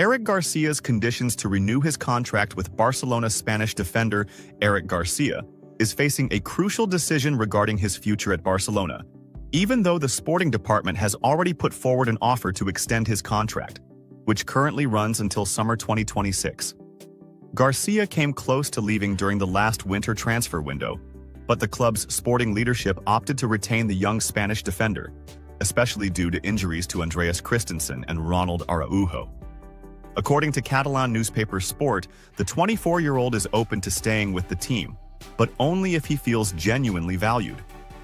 Eric Garcia's conditions to renew his contract with Barcelona Spanish defender Eric Garcia is facing a crucial decision regarding his future at Barcelona, even though the sporting department has already put forward an offer to extend his contract, which currently runs until summer 2026. Garcia came close to leaving during the last winter transfer window, but the club's sporting leadership opted to retain the young Spanish defender, especially due to injuries to Andreas Christensen and Ronald Araujo. According to Catalan newspaper Sport, the 24-year-old is open to staying with the team, but only if he feels genuinely valued,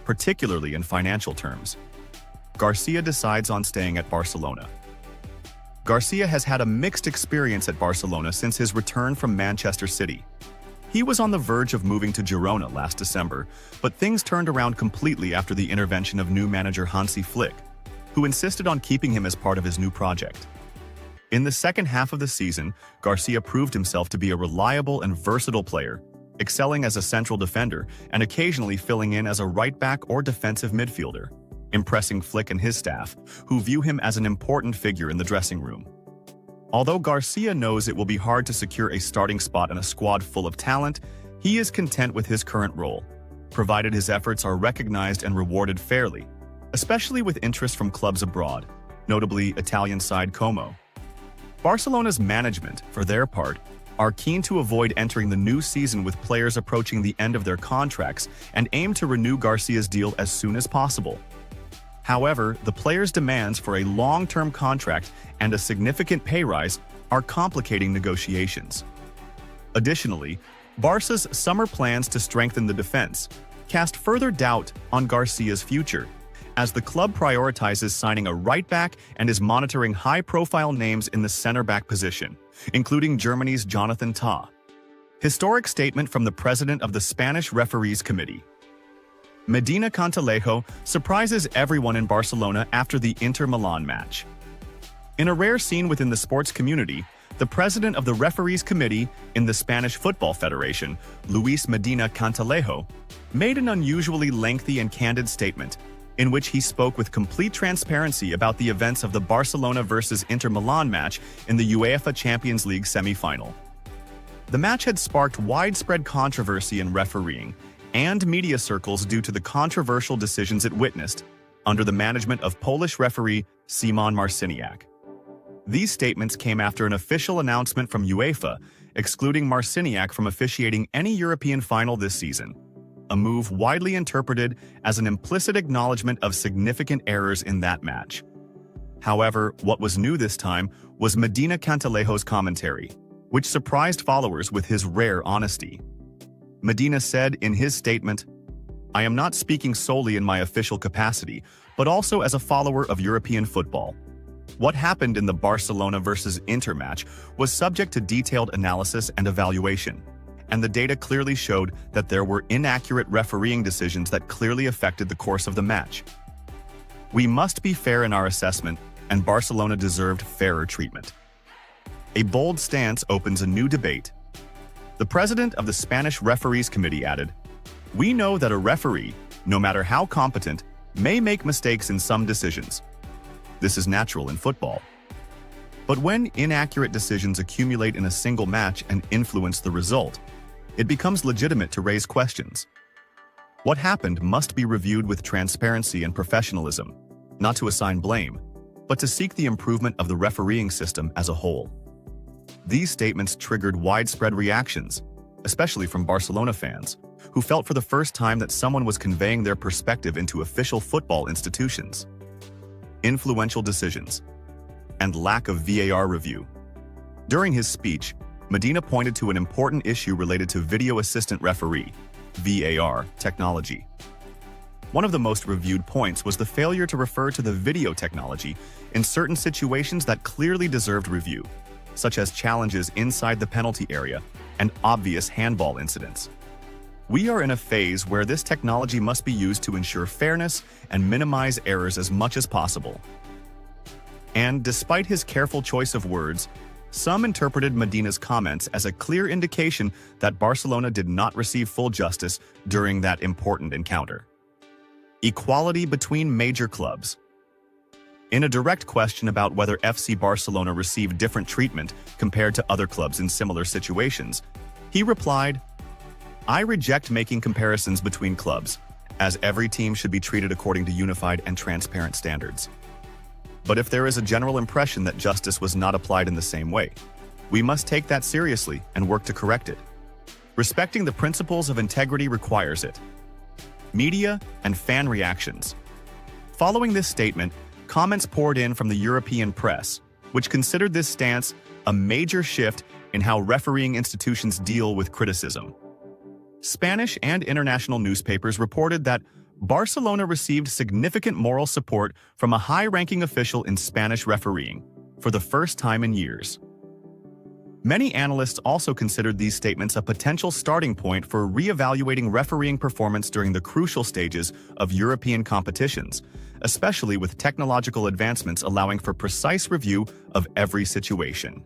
particularly in financial terms. Garcia decides on staying at Barcelona. Garcia has had a mixed experience at Barcelona since his return from Manchester City. He was on the verge of moving to Girona last December, but things turned around completely after the intervention of new manager Hansi Flick, who insisted on keeping him as part of his new project. In the second half of the season, Garcia proved himself to be a reliable and versatile player, excelling as a central defender and occasionally filling in as a right-back or defensive midfielder, impressing Flick and his staff, who view him as an important figure in the dressing room. Although Garcia knows it will be hard to secure a starting spot in a squad full of talent, he is content with his current role, provided his efforts are recognized and rewarded fairly, especially with interest from clubs abroad, notably Italian side Como. Barcelona's management, for their part, are keen to avoid entering the new season with players approaching the end of their contracts and aim to renew Garcia's deal as soon as possible. However, the player's demands for a long-term contract and a significant pay rise are complicating negotiations. Additionally, Barca's summer plans to strengthen the defense cast further doubt on Garcia's future, as the club prioritizes signing a right-back and is monitoring high-profile names in the center-back position, including Germany's Jonathan Tah. Historic statement from the president of the Spanish Referees Committee. Medina Cantalejo surprises everyone in Barcelona after the Inter Milan match. In a rare scene within the sports community, the president of the Referees Committee in the Spanish Football Federation, Luis Medina Cantalejo, made an unusually lengthy and candid statement in which he spoke with complete transparency about the events of the Barcelona versus Inter Milan match in the UEFA Champions League semi-final. The match had sparked widespread controversy in refereeing and media circles due to the controversial decisions it witnessed under the management of Polish referee Szymon Marciniak. These statements came after an official announcement from UEFA excluding Marciniak from officiating any European final this season, a move widely interpreted as an implicit acknowledgement of significant errors in that match. However, what was new this time was Medina Cantalejo's commentary, which surprised followers with his rare honesty. Medina said in his statement, "I am not speaking solely in my official capacity, but also as a follower of European football. What happened in the Barcelona versus Inter match was subject to detailed analysis and evaluation, and the data clearly showed that there were inaccurate refereeing decisions that clearly affected the course of the match. We must be fair in our assessment, and Barcelona deserved fairer treatment." A bold stance opens a new debate. The president of the Spanish Referees Committee added, "We know that a referee, no matter how competent, may make mistakes in some decisions. This is natural in football. But when inaccurate decisions accumulate in a single match and influence the result, it becomes legitimate to raise questions. What happened must be reviewed with transparency and professionalism, not to assign blame, but to seek the improvement of the refereeing system as a whole." These statements triggered widespread reactions, especially from Barcelona fans, who felt for the first time that someone was conveying their perspective into official football institutions. Influential decisions and lack of VAR review. During his speech, Medina pointed to an important issue related to video assistant referee, VAR, technology. One of the most reviewed points was the failure to refer to the video technology in certain situations that clearly deserved review, such as challenges inside the penalty area and obvious handball incidents. We are in a phase where this technology must be used to ensure fairness and minimize errors as much as possible. And despite his careful choice of words, some interpreted Medina's comments as a clear indication that Barcelona did not receive full justice during that important encounter. Equality between major clubs. In a direct question about whether FC Barcelona received different treatment compared to other clubs in similar situations, he replied, "I reject making comparisons between clubs, as every team should be treated according to unified and transparent standards. But if there is a general impression that justice was not applied in the same way, we must take that seriously and work to correct it. Respecting the principles of integrity requires it." Media and fan reactions. Following this statement, comments poured in from the European press, which considered this stance a major shift in how refereeing institutions deal with criticism. Spanish and international newspapers reported that Barcelona received significant moral support from a high-ranking official in Spanish refereeing for the first time in years. Many analysts also considered these statements a potential starting point for re-evaluating refereeing performance during the crucial stages of European competitions, especially with technological advancements allowing for precise review of every situation.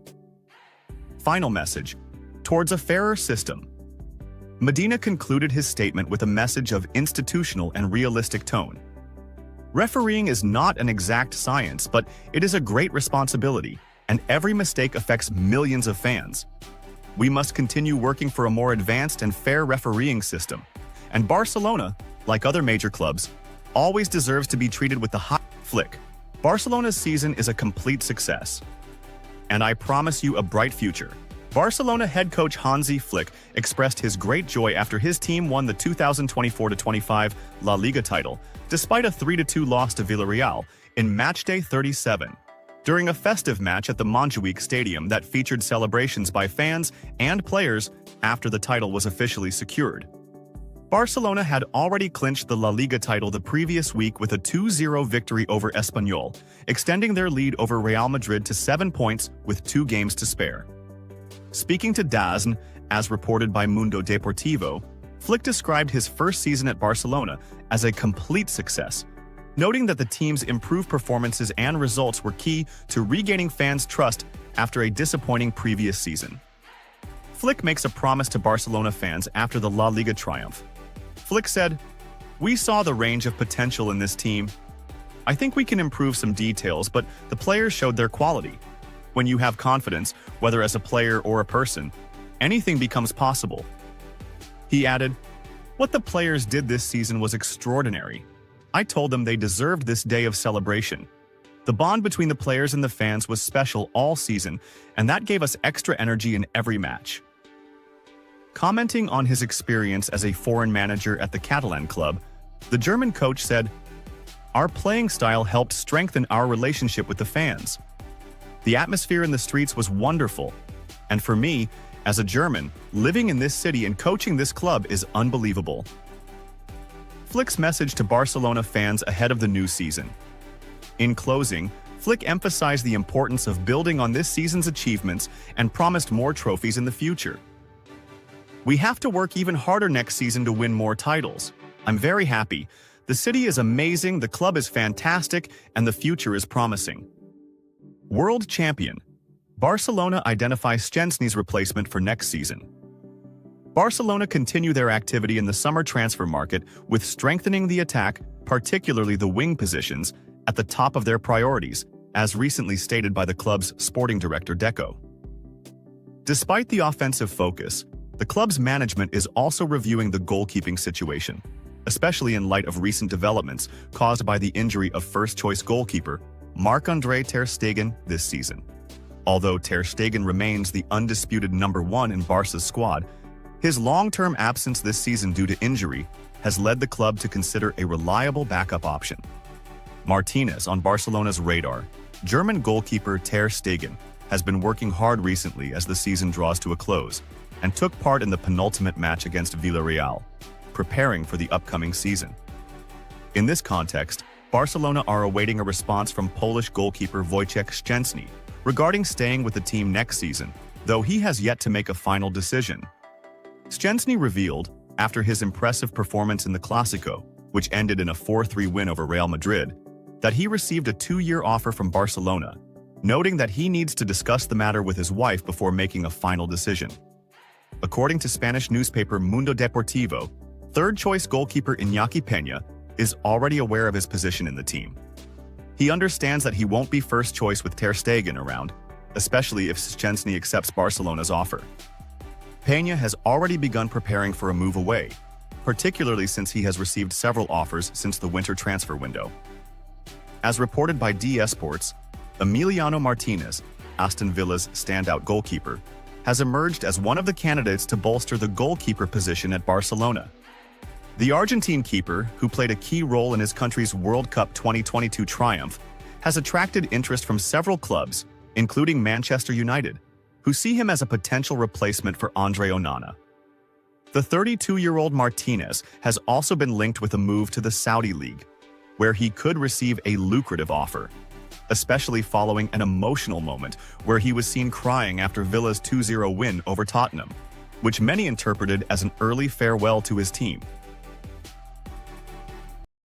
Final message: towards a fairer system. Medina concluded his statement with a message of institutional and realistic tone. Refereeing is not an exact science, but it is a great responsibility, and every mistake affects millions of fans. We must continue working for a more advanced and fair refereeing system, and Barcelona, like other major clubs, always deserves to be treated with the high flick. Barcelona's season is a complete success, and I promise you a bright future. Barcelona head coach Hansi Flick expressed his great joy after his team won the 2024-25 La Liga title, despite a 3-2 loss to Villarreal in matchday 37. During a festive match at the Montjuic Stadium that featured celebrations by fans and players after the title was officially secured. Barcelona had already clinched the La Liga title the previous week with a 2-0 victory over Espanyol, extending their lead over Real Madrid to 7 points with 2 games to spare. Speaking to DAZN, as reported by Mundo Deportivo, Flick described his first season at Barcelona as a complete success, noting that the team's improved performances and results were key to regaining fans' trust after a disappointing previous season. Flick makes a promise to Barcelona fans after the La Liga triumph. Flick said, "We saw the range of potential in this team. I think we can improve some details, but the players showed their quality. When you have confidence, whether as a player or a person, anything becomes possible." He added, "What the players did this season was extraordinary. I told them they deserved this day of celebration. The bond between the players and the fans was special all season, and that gave us extra energy in every match." Commenting on his experience as a foreign manager at the Catalan club, the German coach said, "Our playing style helped strengthen our relationship with the fans. The atmosphere in the streets was wonderful, and for me, as a German, living in this city and coaching this club is unbelievable." Flick's message to Barcelona fans ahead of the new season. In closing, Flick emphasized the importance of building on this season's achievements and promised more trophies in the future. "We have to work even harder next season to win more titles. I'm very happy. The city is amazing, the club is fantastic, and the future is promising." World champion. Barcelona identifies Szczęsny's replacement for next season. Barcelona continue their activity in the summer transfer market with strengthening the attack, particularly the wing positions, at the top of their priorities, as recently stated by the club's sporting director Deco. Despite the offensive focus, the club's management is also reviewing the goalkeeping situation, especially in light of recent developments caused by the injury of first-choice goalkeeper Marc-André ter Stegen this season. Although ter Stegen remains the undisputed number 1 in Barca's squad, his long-term absence this season due to injury has led the club to consider a reliable backup option. Martinez on Barcelona's radar. German goalkeeper ter Stegen has been working hard recently as the season draws to a close and took part in the penultimate match against Villarreal, preparing for the upcoming season. In this context, Barcelona are awaiting a response from Polish goalkeeper Wojciech Szczęsny regarding staying with the team next season, though he has yet to make a final decision. Szczęsny revealed, after his impressive performance in the Clásico, which ended in a 4-3 win over Real Madrid, that he received a 2-year offer from Barcelona, noting that he needs to discuss the matter with his wife before making a final decision. According to Spanish newspaper Mundo Deportivo, third-choice goalkeeper Iñaki Peña is already aware of his position in the team. He understands that he won't be first choice with Ter Stegen around, especially if Szczęsny accepts Barcelona's offer. Peña has already begun preparing for a move away, particularly since he has received several offers since the winter transfer window. As reported by DS Sports, Emiliano Martinez, Aston Villa's standout goalkeeper, has emerged as one of the candidates to bolster the goalkeeper position at Barcelona. The Argentine keeper, who played a key role in his country's World Cup 2022 triumph, has attracted interest from several clubs, including Manchester United, who see him as a potential replacement for Andre Onana. The 32-year-old Martinez has also been linked with a move to the Saudi League, where he could receive a lucrative offer, especially following an emotional moment where he was seen crying after Villa's 2-0 win over Tottenham, which many interpreted as an early farewell to his team.